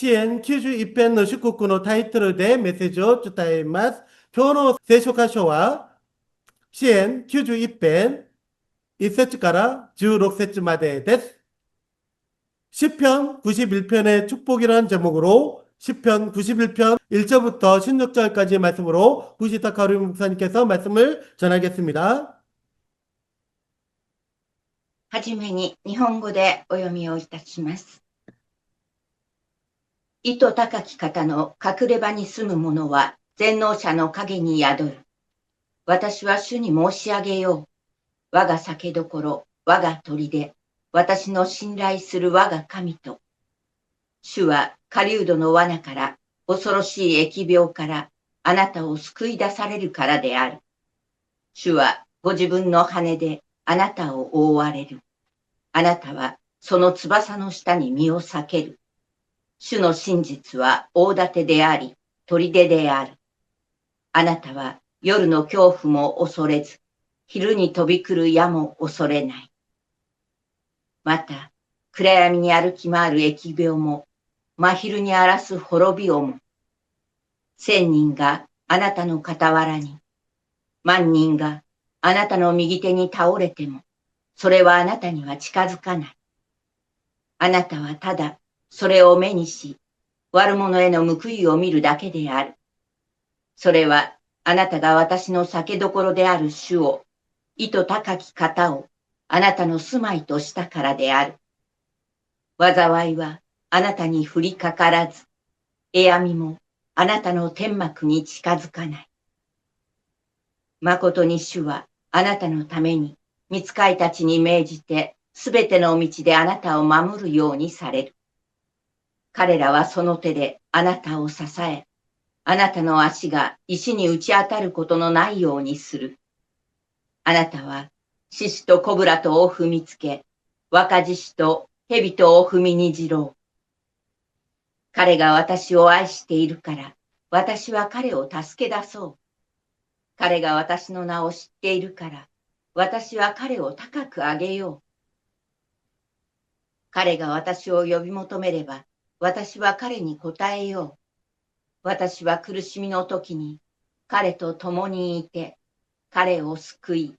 支援91編の祝福のタイトルでメッセージを伝えます。今日の聖書箇所は、支援91編1節から16節までです。시편 91편의 축복이라는 제목으로 시편 91편 1절부터 16절까지의 말씀으로 부시타 가루 목사님께서 말씀을 전하겠습니다. はじめに日本語でお読みをいたします。意図高き方の隠れ場に住む者は全能者の影に宿る。私は主に申し上げよう。我が酒どころ、我が砦、私の信頼する我が神と。主は狩人の罠から、恐ろしい疫病からあなたを救い出されるからである。主はご自分の羽であなたを覆われる。あなたはその翼の下に身を避ける。主の真実は大盾であり、砦である。あなたは夜の恐怖も恐れず、昼に飛び来る矢も恐れない。また、暗闇に歩き回る疫病も、真昼に荒らす滅びをも。1000人があなたの傍らに、万人があなたの右手に倒れても、それはあなたには近づかない。あなたはただそれを目にし、悪者への報いを見るだけである。それはあなたが私の酒どころである主を、意図高き方をあなたの住まいとしたからである。災いはあなたに降りかからず、えあみもあなたの天幕に近づかない。誠に主はあなたのために、御使いたちに命じて、すべての道であなたを守るようにされる。彼らはその手であなたを支え、あなたの足が石に打ち当たることのないようにする。あなたは、獅子とコブラとを踏みつけ、若獅子と蛇とを踏みにじろう。彼が私を愛しているから、私は彼を助け出そう。彼が私の名を知っているから、私は彼を高く上げよう。彼が私を呼び求めれば、私は彼に答えよう。私は苦しみの時に、彼と共にいて、彼を救い、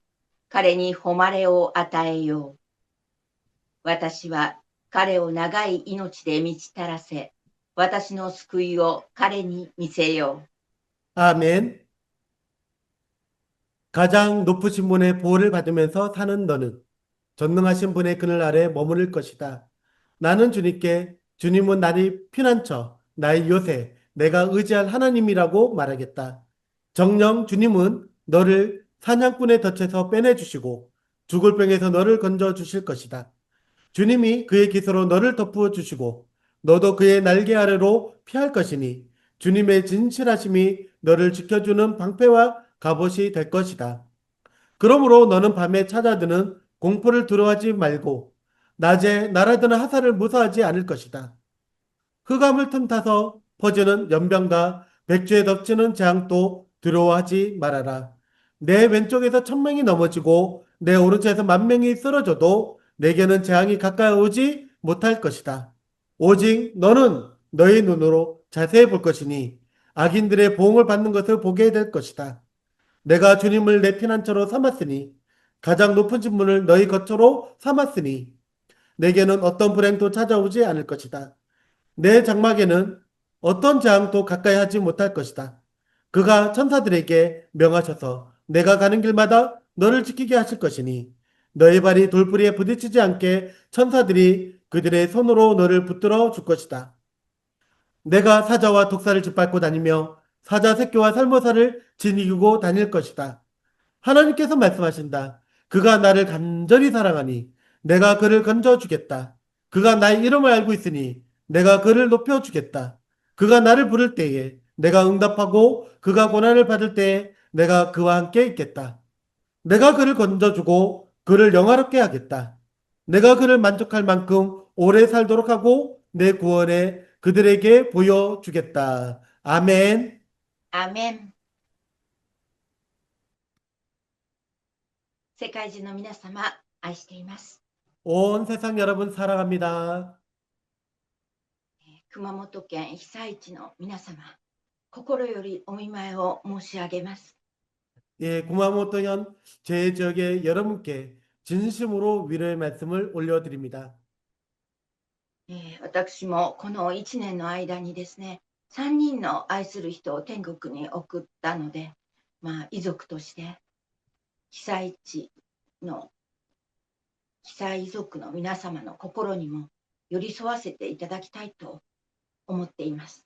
彼に誉れを与えよう。私は彼を長い命で満ち足らせ、私の救いを彼に見せよう。 아멘. 가장 높으신 분의 보호를 받으면서 사는 너는 전능하신 분의 그늘 아래 머무를 것이다. 나는 주님께 주님은 나의 피난처, 나의 요새, 내가 의지할 하나님이라고 말하겠다. 정녕 주님은 너를 사냥꾼의 덫에서 빼내주시고 죽을 병에서 너를 건져주실 것이다. 주님이 그의 기서로 너를 덮어주시고 너도 그의 날개 아래로 피할 것이니 주님의 진실하심이 너를 지켜주는 방패와 갑옷이 될 것이다. 그러므로 너는 밤에 찾아드는 공포를 두려워하지 말고 낮에 날아드는 화살을 무서워하지 않을 것이다. 흑암을 틈타서 퍼지는 연병과 백주에 덮치는 재앙도 두려워하지 말아라. 내 왼쪽에서 1000명이 넘어지고 내 오른쪽에서 10,000명이 쓰러져도 내게는 재앙이 가까이 오지 못할 것이다. 오직 너는 너의 눈으로 자세히 볼 것이니 악인들의 보응을 받는 것을 보게 될 것이다. 내가 주님을 내 피난처로 삼았으니 가장 높은 진문을 너희 거처로 삼았으니 내게는 어떤 불행도 찾아오지 않을 것이다. 내 장막에는 어떤 재앙도 가까이 하지 못할 것이다. 그가 천사들에게 명하셔서 내가 가는 길마다 너를 지키게 하실 것이니 너의 발이 돌부리에 부딪히지 않게 천사들이 그들의 손으로 너를 붙들어 줄 것이다. 내가 사자와 독사를 짓밟고 다니며 사자 새끼와 살모사를 지니고 다닐 것이다. 하나님께서 말씀하신다. 그가 나를 간절히 사랑하니 내가 그를 건져주겠다. 그가 나의 이름을 알고 있으니 내가 그를 높여주겠다. 그가 나를 부를 때에 내가 응답하고 그가 고난을 받을 때에 내가 그와 함께 있겠다. 내가 그를 건져주고 그를 영화롭게 하겠다. 내가 그를 만족할 만큼 오래 살도록 하고 내 구원에 그들에게 보여주겠다. 아멘. アーメン。世界中の皆様、愛しています。 온 세상 여러분 사랑합니다. 熊本県被災地の皆様、心よりお見舞いを申し上げます。 예, 구마모토현 제 지역의 여러분께 진심으로 위로의 말씀을 올려드립니다. 私もこの1年の間にですね、3人の愛する人を天国に送ったので、遺族として被災地の被災遺族の皆様の心にも寄り添わせていただきたいと思っています。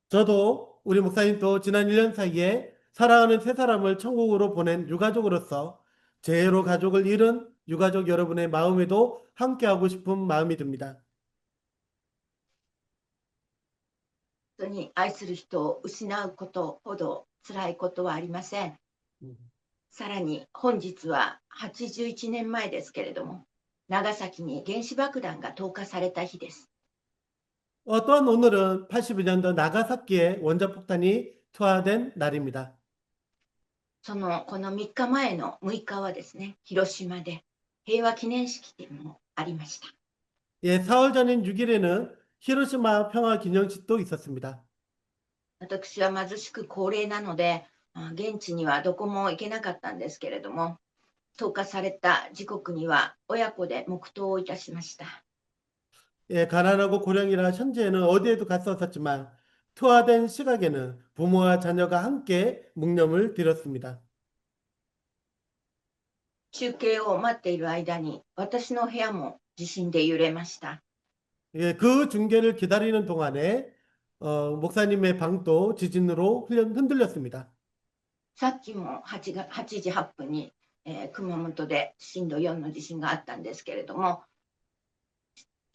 저도 우리 목사님도 지난 1년 사이에 사랑하는 세 사람을 천국으로 보낸 유가족으로서 재해로 가족을 잃은 유가족 여러분의 마음에도 함께하고 싶은 마음이 듭니다. 本当に愛する人を失うことほど辛いことはありません。さらに本日は81年前ですけれども、長崎に原子爆弾が投下された日です。 또한 오늘은 82년도 나가사키에 원자폭탄이 투하된 날입니다. この3日前の6日はですね、広島で平和記念式典もありました。 예, 4월 전인 6일에는 히로시마 평화기념식도 있었습니다. 私は貧しく高齢なので、現地にはどこも行けなかったんですけれども、投下された時刻には親子で黙祷をいたしました。 예, 가난하고 고령이라 현재는 어디에도 갈 수 없었지만 투하된 시각에는 부모와 자녀가 함께 묵념을 드렸습니다. 中継を待っている間に私の部屋も地震で揺れました。 예, 그 중계를 기다리는 동안에 목사님의 방도 지진으로 흔들렸습니다. さっきも8時8分に、熊本で震度4の地震があったんですけれども、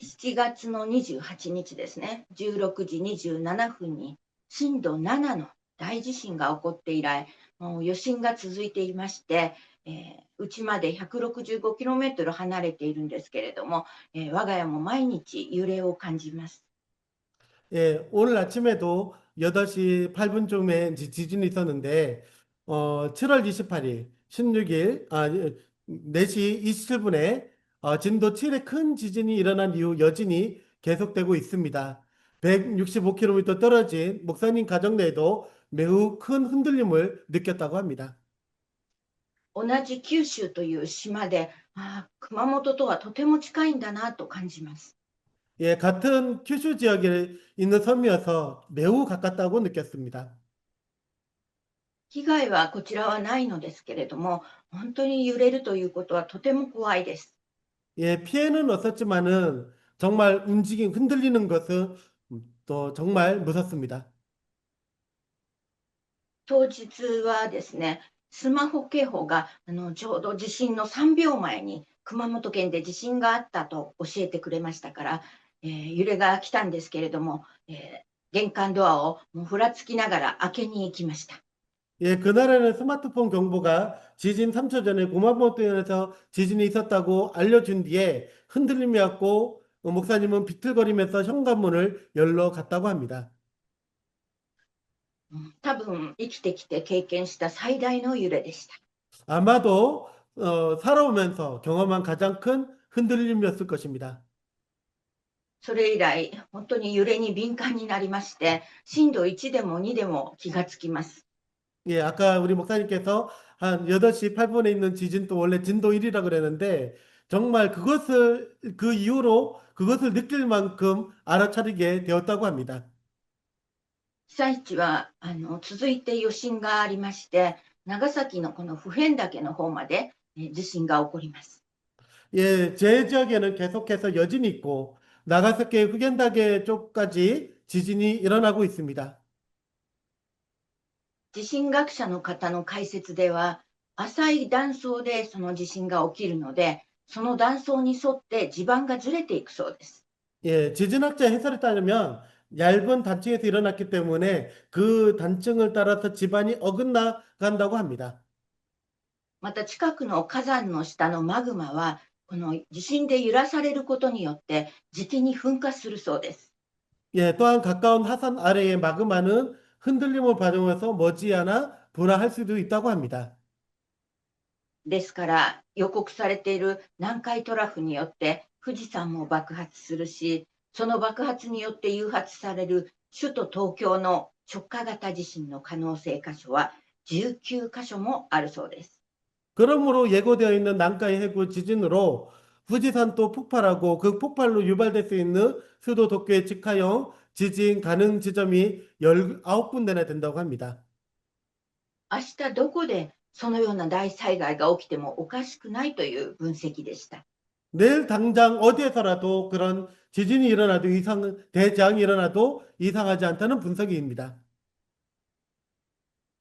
7月の28日ですね、16時27分に震度7の大地震が起こって以来、もう余震が続いていまして、うちまで 165km 離れているんですけれども、我が家も毎日揺れを感じます。 예, 오늘 아침에도 8시 8분쯤에 지진이 있었는데 7월 28일 16일 4시 27분에 진도 7의 큰 지진이 일어난 이후 여진이 계속되고 있습니다. 165km 떨어진 목사님 가정 내에도 매우 큰 흔들림을 느꼈다고 합니다. 同じ九州という島で、熊本とはとても近いんだなと感じます。 예, 같은 큐슈 지역에 있는 섬이어서 매우 가깝다고 느꼈습니다. 被害はこちらはないのですけれども、本当に揺れるということはとても怖いです。 예, 피해는 없었지만은 정말 흔들리는 것은 또 정말 무섭습니다. 当日はですね、スマホ警報がちょうど地震の3秒前に熊本県で地震があったと教えてくれましたから、揺れが来たんですけれども、玄関ドアをもうふらつきながら開けに行きました。 예, 그날에는 스마트폰 경보가 지진 3초 전에 구마모토현에서 지진이 있었다고 알려준 뒤에 흔들림이 왔고 목사님은 비틀거리면서 현관문을 열러 갔다고 합니다. 多分生きてきて経験した最大の揺れでした。 아마도 살아오면서 경험한 가장 큰 흔들림이었을 것입니다. それ以来、本当に揺れに敏感になりまして、震度1でも2でも気がつきます。 예, 아까 우리 목사님께서 한 8시 8분에 있는 지진도 원래 진도 1이라 그랬는데 정말 그 이후로 그것을 느낄 만큼 알아차리게 되었다고 합니다. 被災地は続いて余震がありまして、長崎のこの普遍岳の方まで地震が起こります。 예, 제 지역에는 계속해서 여진이 있고 나가사키 후겐다게 쪽까지 지진이 일어나고 있습니다. 地震学者の方の解説では、浅い断層でその地震が起きるので、その断層に沿って地盤がずれていくそうです。 예, 지진학자 해설에 따르면 얇은 단층에서 일어났기 때문에 그 단층을 따라서 지반이 어긋나간다고 합니다. また近くの火山の下のマグマは、この地震で揺らされることによって時期に噴火するそうです。 예, 또한 가까운 하산 아래의 마그마는 흔들림을 받으면서 머지않아 분화할 수도 있다고 합니다. ですから予告されている南海トラフによって富士山も爆発するし、その爆発によって誘発される首都東京の直下型地震の可能性箇所は19箇所もあるそうです。 그러므로 예고되어 있는 난카이 해구 지진으로 후지산도 폭발하고 그 폭발로 유발될 수 있는 수도 도쿄의 직하형 지진 가능 지점이 19군데나 된다고 합니다. 明日どこでそのような大災害が起きてもおかしくないという分析でした。 내일 당장 어디에서라도 그런 지진이 일어나도 대재앙이 일어나도 이상하지 않다는 분석입니다.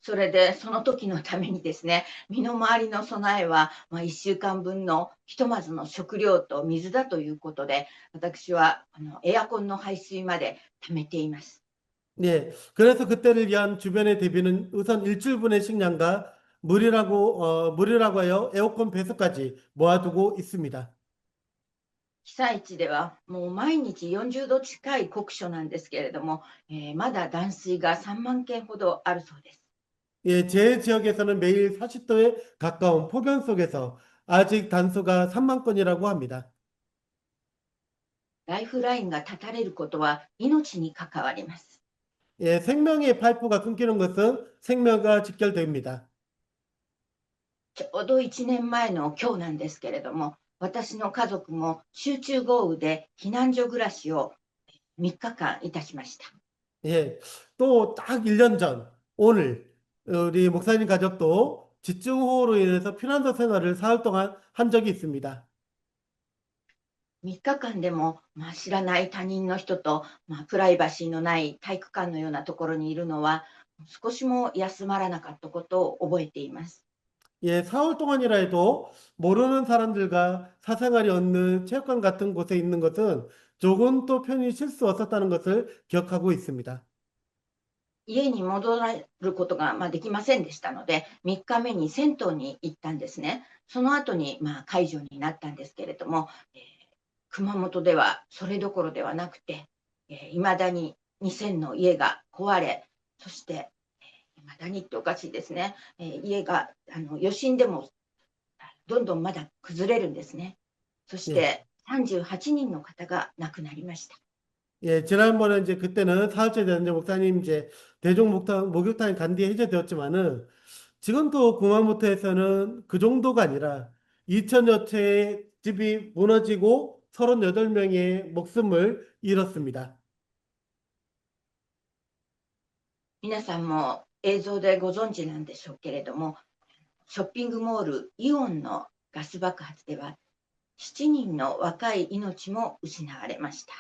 それでその時のためにですね、身の回りの備えは、1週間分のひとまずの食料と水だということで、私はエアコンの排水まで貯めています。 예, 그래서 그때를 위한 주변의 대비는 우선 일주일분의 식량과 물이라고 하여 에어컨 배수까지 모아두고 있습니다. 被災地ではもう毎日40度近い酷暑なんですけれども、まだ断水が3万件ほどあるそうです。 예, 제 지역에서는 매일 40도에 가까운 폭염 속에서 아직 단수가 3만 건이라고 합니다. ライフラインが断たれることは命に関わります。 예, 생명의 파이프가 끊기는 것은 생명과 직결됩니다. ちょうど1年前の今日なんですけれども、私の家族も集中豪雨で避難所暮らしを3日間いたしました。 예, 또 딱 1년 전, 오늘 우리 목사님 가족도 집중호우로 인해서 피난처 생활을 사흘 동안 한 적이 있습니다. 3日間でも、知らない他人の人と、プライバシーのない体育館のようなところにいるのは少しも休まらなかったことを覚えています。 예, 4월 동안이라 해도 모르는 사람들과 사생활이 없는 체육관 같은 곳에 있는 것은 조금 또 편히 쉴 수 없었다는 것을 기억하고 있습니다. 家に戻ることができませんでしたので、3日目に銭湯に行ったんですね。その後に解除になったんですけれども、熊本ではそれどころではなくて、いまだに2000の家が壊れ、そしていまだにっておかしいですね、家が余震でもどんどんまだ崩れるんですね。そし 예, て38人の方が亡くなりました。 예, 지난번에 이제 그때는 사흘째 됐는데 목사님 이제 목욕탕이 간디에 해제되었지만은 지금도 구마모토에서는 그 정도가 아니라 2천여 채의 집이 무너지고 38명의 목숨을 잃었습니다. 皆さんも映像でご存知なんでしょうけれども、ショッピングモールイオンのガス爆発では7人の若い命も失われました。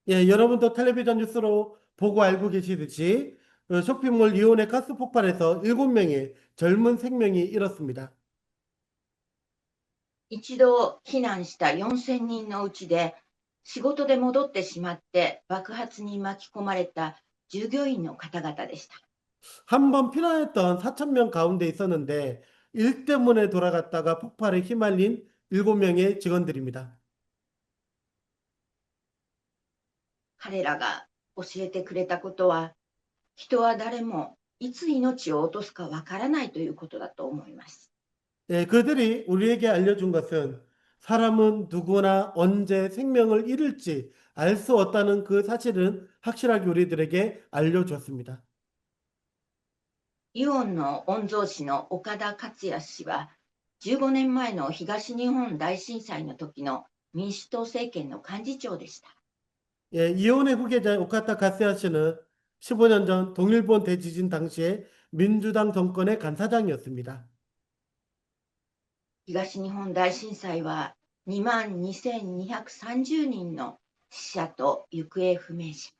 예, 여러분도 텔레비전 뉴스로 보고 알고 계시듯이 쇼핑몰 이온의 가스 폭발에서 7명의 젊은 생명이 잃었습니다. 一度避難した4000人のうちで仕事で戻ってしまって爆発に巻き込まれた従業員の方々でした。 한 번 피난했던 4천 명 가운데 있었는데 일 때문에 돌아갔다가 폭발에 휘말린 7명의 직원들입니다. 彼らが教えてくれたことは、人は誰もいつ命を落とすかわからないということだと思います。 예, 그들이 우리에게 알려준 것은 사람은 누구나 언제 생명을 잃을지 알 수 없다는 그 사실은 확실하게 우리들에게 알려주었습니다. イオンの御曹司の岡田克也氏は、15年前の東日本大震災の時の民主党政権の幹事長でした。 예, 이혼의 후계자 오카타 가스야 씨는 15년 전 동일본 대지진 당시에 민주당 정권의 간사장이었습니다. 東日本大震災は2万2230人の死者と行方不明者、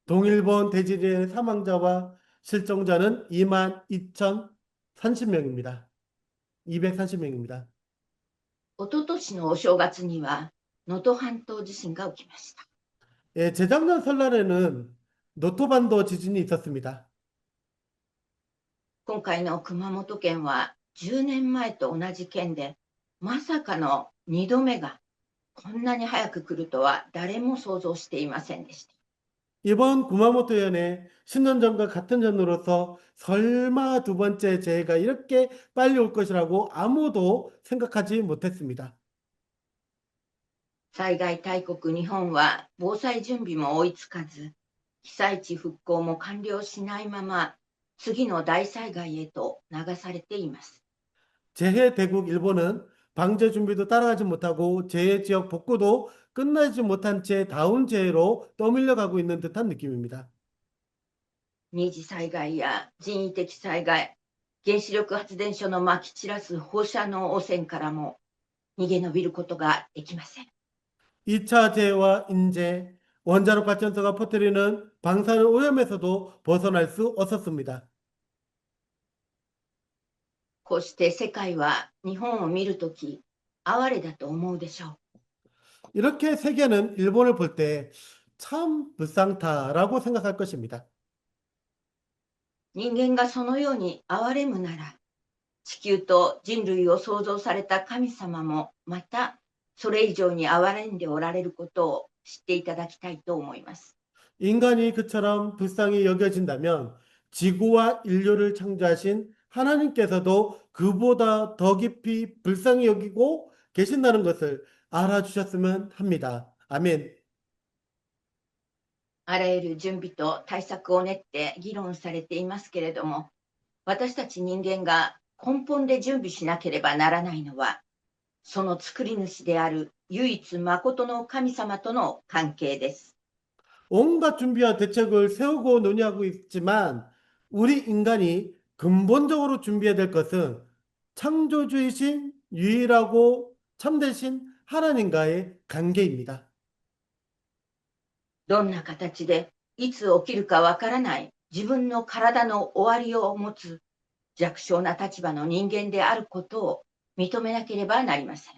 동일본 대지진의 사망자와 실종자는 2만 2,030명입니다. 230명입니다. 一昨年のお正月には能登半島地震が起きました。 예, 재작년 설날에는 노토반도 지진이 있었습니다. 今回の熊本県は10年前と同じ県で、まさかの2度目がこんなに早く来るとは誰も想像していませんでした。 이번 구마모토현의 10년 전과 같은 전으로서 설마 두 번째 재해가 이렇게 빨리 올 것이라고 아무도 생각하지 못했습니다. 災害大国日本は防災準備も追いつかず、被災地復興も完了しないまま、次の大災害へと流されています。 재해 대국 일본은 방제 준비도 따라가지 못하고 재해 지역 복구도 끝나지 못한 채 다운 재해로 떠밀려 가고 있는 듯한 느낌입니다. 二次災害や人為的災害、原子力発電所のまき散らす放射能汚染からも逃げ延びることができません。 2차 재해와 인재, 원자력 발전소가 퍼뜨리는 방사능 오염에서도 벗어날 수 없었습니다. こうして世界は日本を見るとき、哀れだと思うでしょう。 이렇게 세계는 일본을 볼 때 참 불쌍타라고 생각할 것입니다. 人間がそのように哀れむなら、地球と人類を創造された神様もまたそれ以上に哀れんでおられることを知っていただきたいと思います。 인간이 그처럼 불쌍히 여겨진다면 지구와 인류를 창조하신 하나님께서도 그보다 더 깊이 불쌍히 여기고 계신다는 것을 알아주셨으면 합니다. 아멘. あらゆる準備と対策を練って議論されていますけれども、私たち人間が根本で準備しなければならないのは、その作り主である唯一誠の神様との関係です。 온갖 준비와 대책을 세우고 논의하고 있지만 우리 인간이 근본적으로 준비해야 될 것은 창조주이신 유일하고 참되신 하나님과의 관계입니다. どんな形でいつ起きるかわからない自分の体の終わりを持つ弱小な立場の人間であることを認めなければなりません。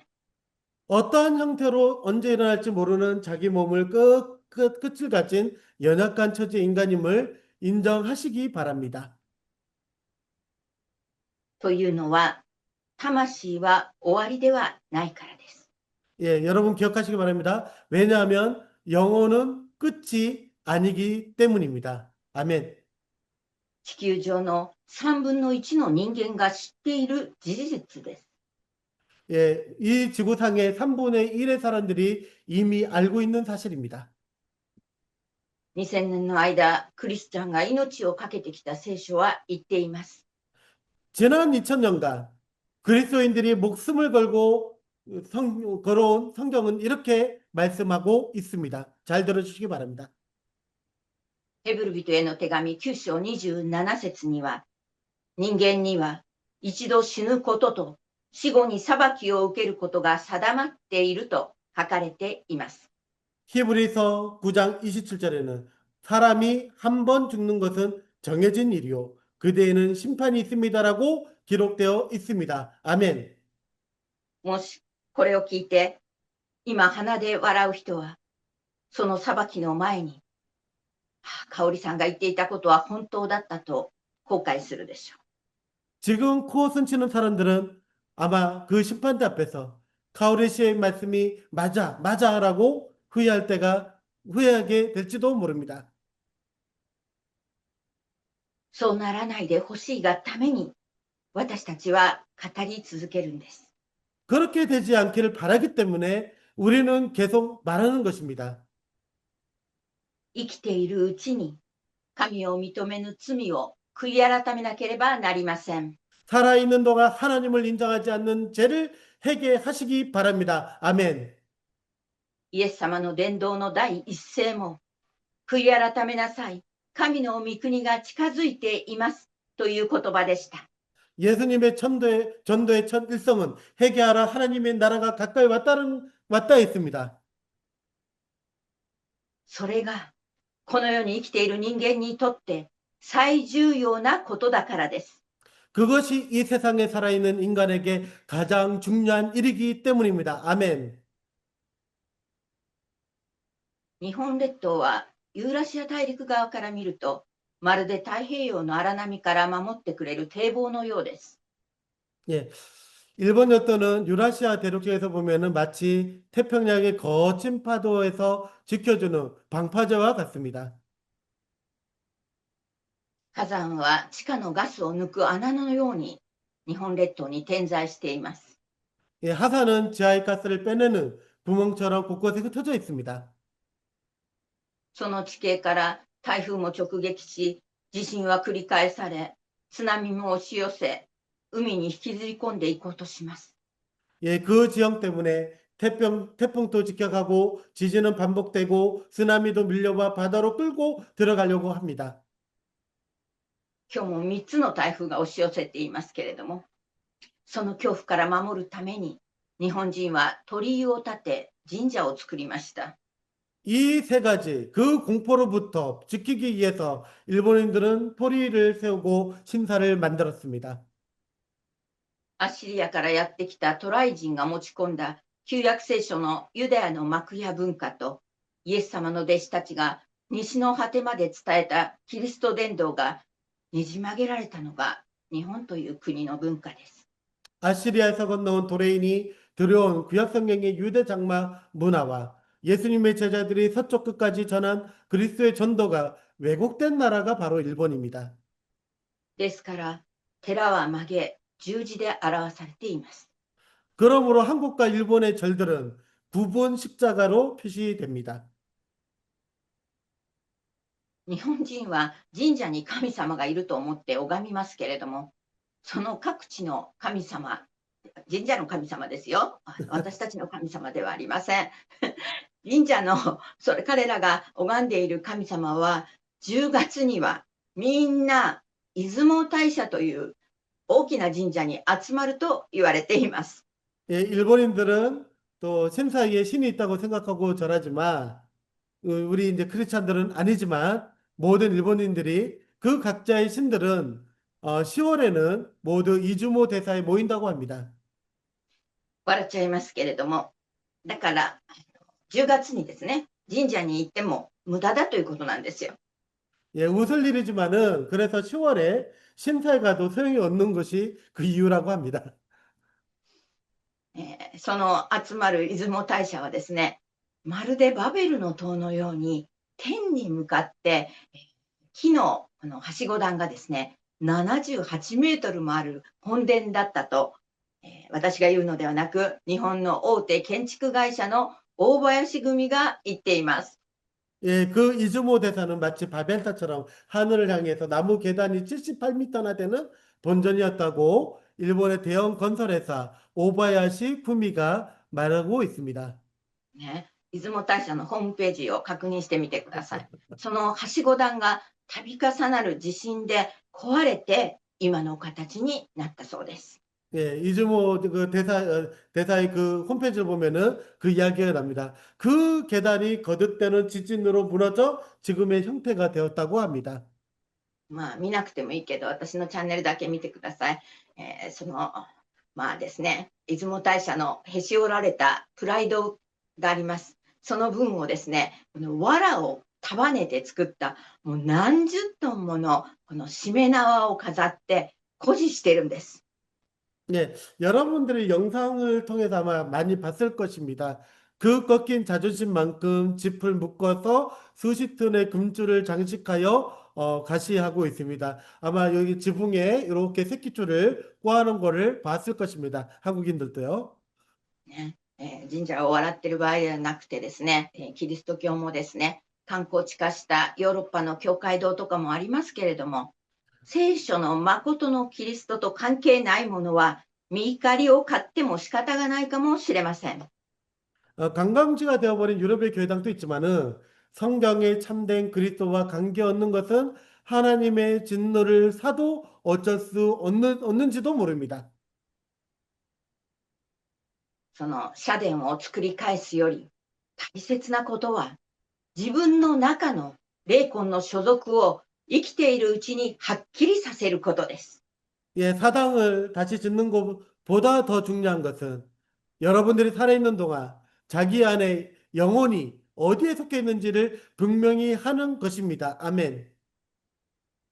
어떠한 형태로 언제 일어날지 모르는 자기 몸을 끝을 가진 연약한 처지 인간임을 인정하시기 바랍니다. というのは、魂は終わりではないからです。 예, 여러분 기억하시기 바랍니다. 왜냐하면 영혼은 끝이 아니기 때문입니다. 아멘. 地球上の3分の1の人間が知っている事実です。 예, 이 지구상의 3분의 1의 사람들이 이미 알고 있는 사실입니다. 2000年の間、クリスチャンが命を懸けてきた聖書は言っています。 지난 2000년간 그리스도인들이 목숨을 걸고 걸어온 성경은 이렇게 말씀하고 있습니다. 잘 들어주시기 바랍니다. ヘブル人への手紙9章27節には、人間には一度死ぬことと死後に裁きを受けることが定まっていると書かれています。 히브리서 9장 27절에는 사람이 한 번 죽는 것은 정해진 일이요 그대에는 심판이 있습니다라고 기록되어 있습니다. 아멘. もしこれを聞いて、今鼻で笑う人は、その裁きの前に、香織さんが言っていたことは本当だったと後悔するでしょう。 지금 코웃음 치는 사람들은 아마 그 심판대 앞에서 카오리 씨의 말씀이 맞아라고 후회하게 될지도 모릅니다. そうならないでほしいがために、私たちは語り続けるんです。 그렇게 되지 않기를 바라기 때문에 우리는 계속 말하는 것입니다. 生きているうちに、神を認めぬ罪を悔い改めなければなりません。 살아있는 동안 하나님을 인정하지 않는 죄를 회개하시기 바랍니다. 아멘. イエス様の伝道の第一声も、悔い改めなさい。神の御国が近づいていますという言葉でした。 예수님의 전도의 첫 일성은 회개하라 하나님의 나라가 가까이 왔다 했습니다. それがこの世に生きている人間にとって最重要なことだからです。 그것이 이 세상에 살아있는 인간에게 가장 중요한 일이기 때문입니다. 아멘. 日本列島はユーラシア大陸側から見ると、まるで太平洋の荒波から守ってくれる堤防のようです。 예. 일본 열도는 유라시아 대륙 쪽에서 보면은 마치 태평양의 거친 파도에서 지켜주는 방파제와 같습니다. 火山は地下のガスを抜く穴のように日本列島に点在しています。 예, 하산은 지하의 가스를 빼내는 구멍처럼 곳곳에 흩어져 있습니다. その地形から台風も直撃し、地震は繰り返され、津波も押し寄せ、海に引きずり込んでいこうとします。 예, 그 지형 때문에 태풍도 직격하고 지진은 반복되고 쓰나미도 밀려와 바다로 끌고 들어가려고 합니다. 今日も3つの台風が押し寄せていますけれども、その恐怖から守るために、日本人は鳥居を建て神社を作りました。 이 세 가지, 그 공포로부터 지키기 위해서 일본인들은 토리를 세우고 신사를 만들었습니다. アッシリアからやってきた渡来人が持ち込んだ旧約聖書のユダヤの幕屋文化と、イエス様の弟子たちが西の果てまで伝えたキリスト伝道がねじ曲げられたのが日本という国の文化です。 아시리아에서 건너온 도레인이 들여온 구약 성경의 유대 장막 문화와 예수님의 제자들이 서쪽 끝까지 전한 그리스도의 전도가 왜곡된 나라가 바로 일본입니다. ですから寺は曲げ十字で表されています。 그러므로 한국과 일본의 절들은 구분 십자가로 표시됩니다. 日本人は神社に神様がいると思って拝みますけれども、その各地の神様、神社の神様ですよ。私たちの神様ではありません。神社の彼らが拝んでいる神様は、10月にはみんな出雲大社という大きな神社に集まると言われています。 예, 일본인들은 또 신사위에 신이 있다고 생각하고 절하지만 우리 이제 크리스찬들은 아니지만 모든 일본인들이 그 각자의 신들은 10월에는 모두 이즈모 대사에 모인다고 합니다. 笑っちゃいますけれども、だから10月にですね、神社に行っても無駄だということなんですよ。 예, 웃을 일이지만은 그래서 10월에 신사에 가도 소용이 없는 것이 그 이유라고 합니다. その集まる出雲大社はですね、まるでバベルの塔のように天に向かって木のはしご段がですね、78メートルもある本殿だったと、私が言うのではなく、日本の大手建築会社の大林組が言っています。 예, 그 이즈모 대사는 마치 바벨탑처럼 하늘을 향해서 나무 계단이 78m나 되는 본전이었다고 일본의 대형 건설회사 오바야시 구미가 말하고 있습니다. ね、出雲大社のホームページを確認してみてください。そのはしご段が度重なる地震で壊れて今の形になったそうです。 예, 이즈모 그 대사의 그 홈페이지를 보면은 그 이야기가 납니다. 그 계단이 거듭되는 지진으로 무너져 지금의 형태가 되었다고 합니다. まあ見なくてもいいけど、私のチャンネルだけ見てください。まあですね、出雲大社のへし折られたプライドがあります。その分をですね、この藁を束ねて作ったもう何十トンものこのしめ縄を飾って誇示してるんです。 네, 여러분들이 영상을 통해서 아마 많이 봤을 것입니다. 그 꺾인 자존심만큼 짚을 묶어서 수십 톤의 금줄을 장식하여 가시하고 있습니다. 아마 여기 지붕에 이렇게 새끼줄을 꽂아놓은 거를 봤을 것입니다. 한국인들도요. ね神社を笑ってる場合ではなくてですね、キリスト教もですね、観光地化したヨーロッパの教会堂とかもありますけれども、聖書の誠のキリストと関係ないものは見怒りを買っても仕方がないかもしれません。 관광지가 되어버린 유럽의 교회당도 있지만은 성경의 참된 그리스도와 관계 얻는 것은 하나님의 진노를 사도 어쩔 수 없는지도 모릅니다. その社殿を作り返すより大切なことは、自分の中の霊魂の所属を生きているうちにはっきりさせることです。 예, 사당을 다시 짓는 것보다 더 중요한 것은 여러분들이 살아있는 동안 자기 안에 영혼이 어디에 속해 있는지를 분명히 하는 것입니다. 아멘.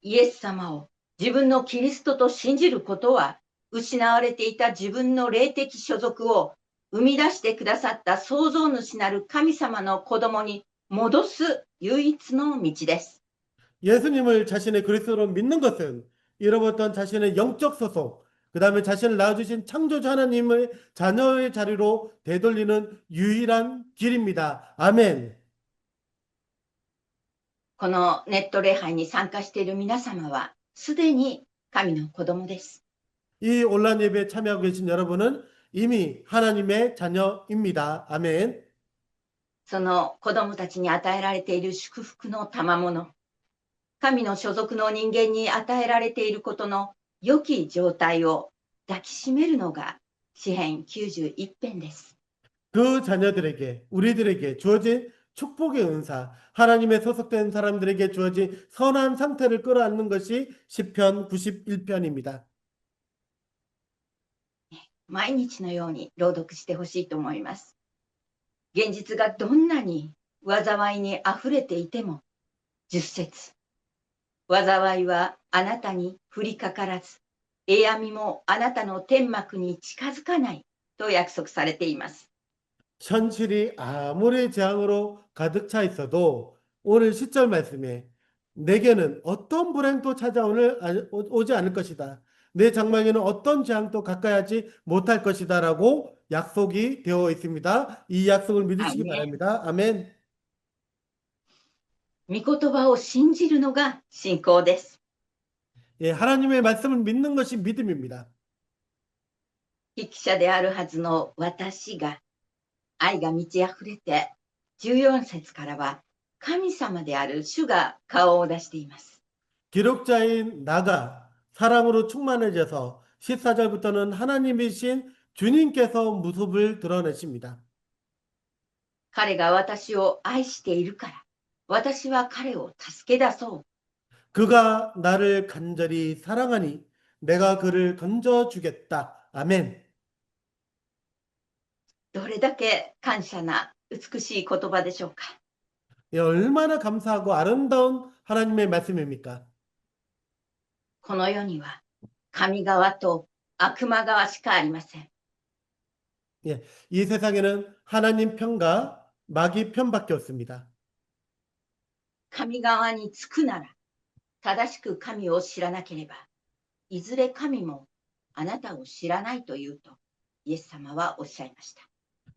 イエス様を自分のキリストと信じることは、失われていた自分の霊的所属を生み出してくださった創造主なる神様の子供に戻す唯一の道です。 예수님을 자신의 그리스도로 믿는 것은 잃어버렸던 자신의 영적 소속, 그 다음에 자신을 낳아주신 창조주 하나님의 자녀의 자리로 되돌리는 유일한 길입니다. 아멘. このネット礼拝に参加している皆様は、すでに神の子供です。 이 온라인 예배에 참여하고 계신 여러분은 이미 하나님의 자녀입니다. 아멘. その子供たちに与えられている祝福の賜物、神の所属の人間に与えられていることの良き状態を抱きしめるのが詩編91編です。 그 자녀들에게, 우리들에게 주어진 축복의 은사, 하나님의 소속된 사람들에게 주어진 선한 상태를 끌어안는 것이 시편 91편입니다. 毎日のように朗読してほしいと思います。現実がどんなに災いにあふれていても、10節、災いはあなたに降りかからず、栄闇もあなたの天幕に近づかないと約束されています。 현실이 아무리 재앙으로 가득 차 있어도 오늘 10절 말씀에 내게는 어떤 불행도 오지 않을 것이다. 내 장막에는 어떤 재앙도 가까이 하지 못할 것이다 라고 약속이 되어 있습니다. 이 약속을 믿으시기 アーメン。 바랍니다. 아멘. 御言葉を信じるのが信仰です。 예, 하나님의 말씀을 믿는 것이 믿음입니다. 筆記者であるはずの私が愛が満ち溢れて、14節からは神様である主が顔を出しています。 기록자인 나가 사랑으로 충만해져서 14절부터는 하나님이신 주님께서 모습을 드러내십니다. 彼が私を愛しているから、私は彼を助け出そう。 그가 나를 간절히 사랑하니 내가 그를 건져주겠다. 아멘. どれだけ感謝な美しい言葉でしょうか。 예, 얼마나 감사하고 아름다운 하나님의 말씀입니까? この世には神側と悪魔側しかありません。 예, 이 세상에는 하나님 편과 마귀 편밖에 없습니다. 神側につくなら、正しく神を知らなければ、いずれ神もあなたを知らないと言うと、イエス様はおっしゃいました。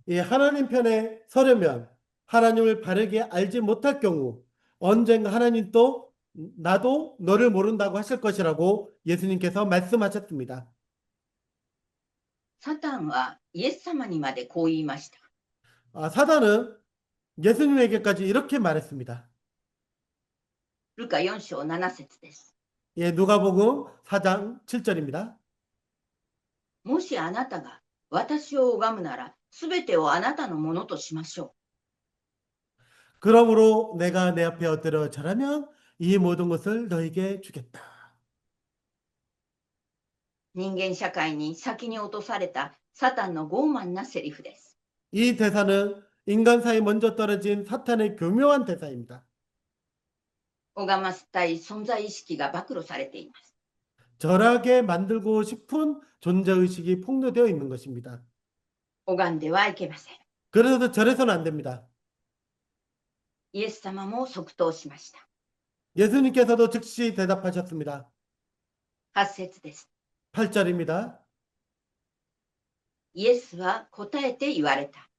예, 하나님 편에 서려면 하나님을 바르게 알지 못할 경우 언젠가 하나님 또 나도 너를 모른다고 하실 것이라고 예수님께서 말씀하셨습니다. サタンはイエス様にまでこう言いました。 사단은 예수님에게까지 이렇게 말했습니다. ルカ4章7節です。 예, 누가복음 4장 7절입니다. もしあなたが私を拝むなら、すべてをあなたのものとしましょ 그러므로 내가 내 앞에 엎드려 절하면 이 모든 것을 너에게 주겠다. う。人間社会に先に落とされたサタンの傲慢なセリフです。 이 대사는 인간사에 먼저 떨어진 사탄의 교묘한 대사입니다. 拝ませたい存在意識が暴露されています。 절하게 만들고 싶은 존재의식이 폭로되어 있는 것입니다. 拝んではいけません。 그래서 절해서는 안 됩니다. イエス様も即答しました。 예수님께서도 즉시 대답하셨습니다. 8節です。 8절입니다. イエスは答えて言われた。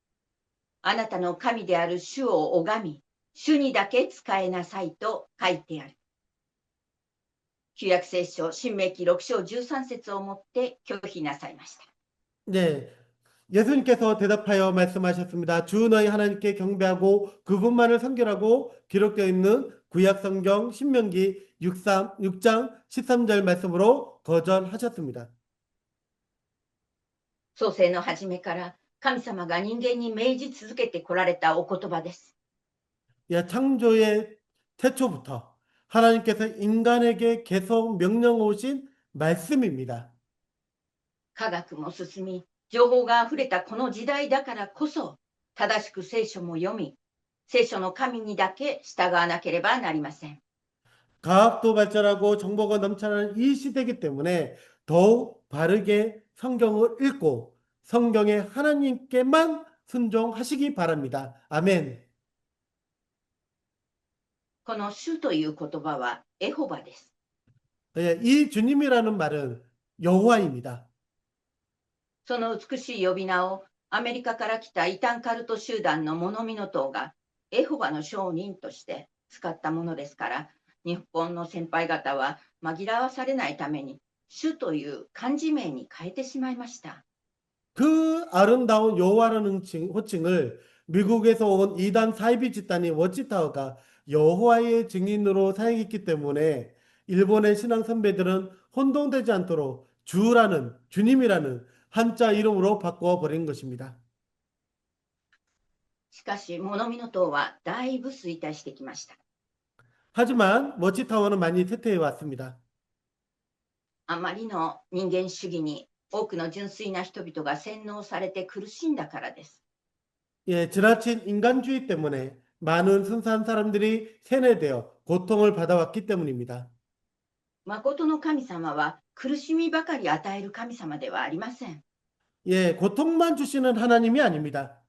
あなたの神である主を拝み、主にだけ仕えなさいと書いてある。旧約聖書、新明記6章13節をもって拒否なさいました。 네, 예수님께서 대답하여 말씀하셨습니다. 주 너희 하나님께 경배하고 그분만을 섬기라고 기록되어 있는 구약 성경 신명기 6장 13절 말씀으로 거절하셨습니다. 創世の初めから神様が人間に命じ続けてこられたお言葉です。 예, 창조의 태초부터 하나님께서 인간에게 계속 명령 오신 말씀입니다. 科学も進み、情報があふれたこの時代だからこそ、正しく聖書も読み、聖書の神にだけ従わなければなりません。 과학도 발전하고 정보가 넘쳐나는 이 시대이기 때문에 더욱 바르게 성경을 읽고 성경의 하나님께만 순종하시기 바랍니다. 아멘. この主という言葉はエホバです。 이 주님이라는 말은 여호와입니다. その美しい呼び名をアメリカから来た異端カルト集団のモノミノ党がエホバの証人として使ったものですから、日本の先輩方は紛らわされないために主という漢字名に変えてしまいました。 그 아름다운 여호와라는 호칭을 미국에서 온 이단 사이비 집단인 워치타워가 여호와의 증인으로 사용했기 때문에 일본의 신앙 선배들은 혼동되지 않도록 주라는 주님이라는 한자 이름으로 바꿔 버린 것입니다. しかし、モノミノ党はだいぶ衰退してきました。 하지만 워치타워는 많이 쇠퇴해 왔습니다. あまりの人間主義に多くの純粋な人々が洗脳されて苦しんだからです。 예, 지나친 인간주의 때문에 많은 순수한 사람들이 세뇌되어 고통을 받아왔기 때문입니다. 誠の神様は苦しみばかり与える神様ではありません。 예, 고통만 주시는 하나님이 아닙니다.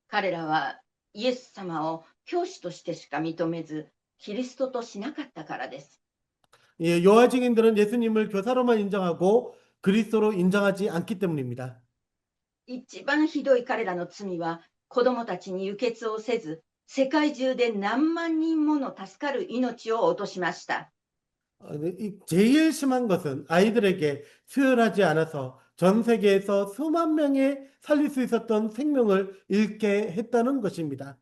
彼らはイエス様を教師としてしか認めず、キリストとしなかったからです。 예, 여호와 증인들은 예수님을 교사로만 인정하고 그리스도로 인정하지 않기 때문입니다. 一番ひどい彼らの罪は、子供たちに輸血をせず、世界中で何万人もの助かる命を落としました。 제일 심한 것은 아이들에게 수혈하지 않아서 전 세계에서 수만 명의 살릴 수 있었던 생명을 잃게 했다는 것입니다.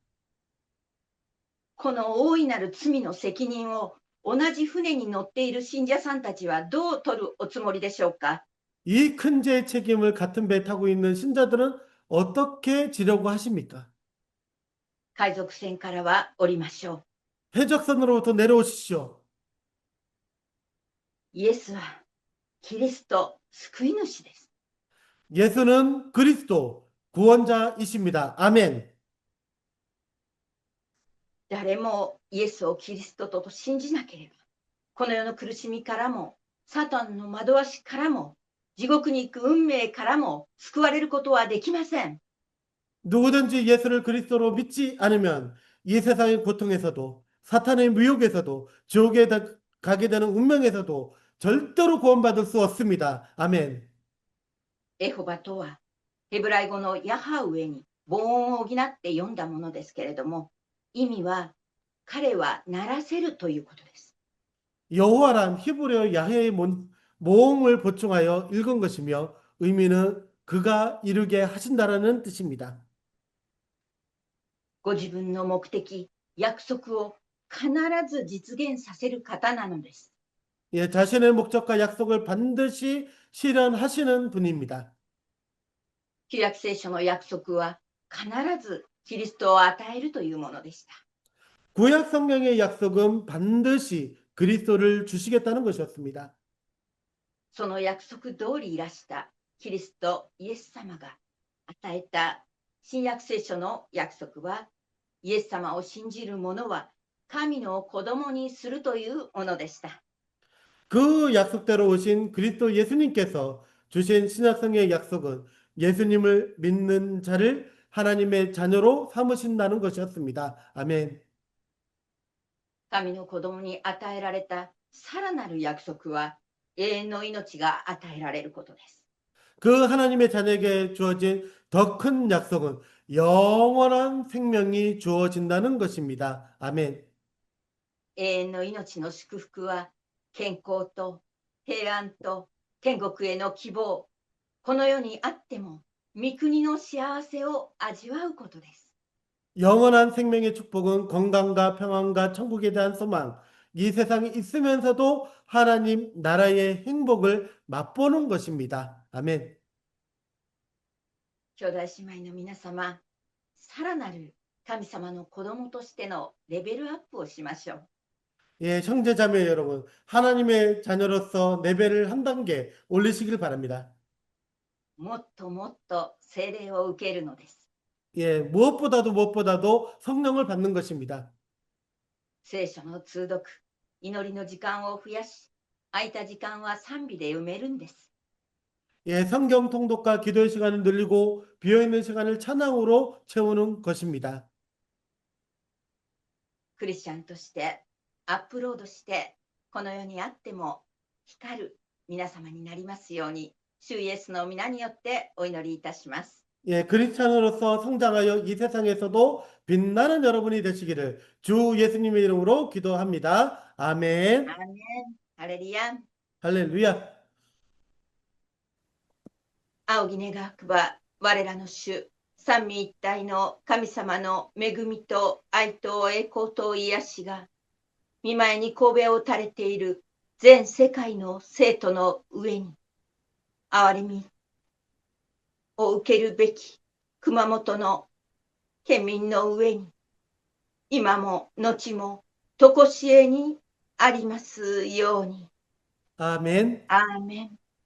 この大いなる罪の責任を同じ船に乗っている信者さんたちはどう取るおつもりでしょうか。 이 큰 죄의 책임을 같은 배에 타고 있는 신자들은 어떻게 지려고 하십니까? 海賊船からは降りましょう。 해적선으로부터 내려오십시오. イエスはキリスト救い主です。 예수는 그리스도 구원자이십니다. 아멘. 誰もイエスをキリストと信じなければ、この世の苦しみからも、サタンの惑わしからも、地獄に行く運命からも救われることはできません。 누구든지 예수를 그리스도로 믿지 않으면 이 세상의 고통에서도 사탄의 미혹에서도 지옥에 가게 되는 운명에서도 절대로 구원받을 수 없습니다. 아멘. エホバとは、ヘブライ語のヤハウエに母音を補って読んだものですけれども、意味は、彼は鳴らせるということです。 여호와란 히브리어 야훼의 모음을 보충하여 읽은 것이며 의미는 그가 이루게 하신다라는 뜻입니다. ご自分の目的、約束を必ず実現させる方なのです。 예, 자신의 목적과 약속을 반드시 실현하시는 분입니다. 旧約聖書の約束は必ずキリストを与えるというものでした。 구약 성경의 약속은 반드시 그리스도를 주시겠다는 것이었습니다. その約束通りいらしたキリストイエス様が与えた新約聖書の約束は、イエス様を信じる者は神の子供にするというものでした。 그 약속대로 오신 그리스도 예수님께서 주신 신약성의 약속은 예수님을 믿는 자를 하나님의 자녀로 삼으신다는 것이었습니다. 아멘. 神の子供に与えられたさらなる約束は、永遠の命が与えられることです。 그 하나님의 자녀에게 주어진 더 큰 약속은 영원한 생명이 주어진다는 것입니다. 아멘. 永遠の命の祝福は、健康と平安と天国への希望、この世にあっても御国の幸せを味わうことです。 영원한 생명의 축복은 건강과 평안과 천국에 대한 소망, 이 세상에 있으면서도 하나님 나라의 행복을 맛보는 것입니다. 아멘. 兄弟姉妹の皆様、さらなる神様の子供としてのレベルアップをしましょう。 예, 형제자매 여러분, 하나님의 자녀로서 레벨을 한 단계 올리시길 바랍니다. もっともっと聖霊を受けるのです。 예, 무엇보다도 성령을 받는 것입니다. 聖書の通読、祈りの時間を増やし、空いた時間は賛美で埋めるんです。 예, 성경 통독과 기도의 시간을 늘리고 비어있는 시간을 찬양으로 채우는 것입니다. クリスチャンとしてアップロードして、この世にあっても光る皆様になりますように、主イエスの皆によってお祈りいたします。 예, 크리스찬으로서 성장하여 이 세상에서도 빛나는 여러분이 되시기를 주 예수님의 이름으로 기도합니다. ア 아멘. ーメン。ハレルヤ。 할렐루야. 仰ぎ願くば、我らの主、三位一体の神様の恵みと愛と栄光と癒しが、御前に神戸を垂れている全世界の生徒の上に、憐れみを受けるべき熊本の県民の上に、今も後もとこしえにありますように。 아멘. アーメン。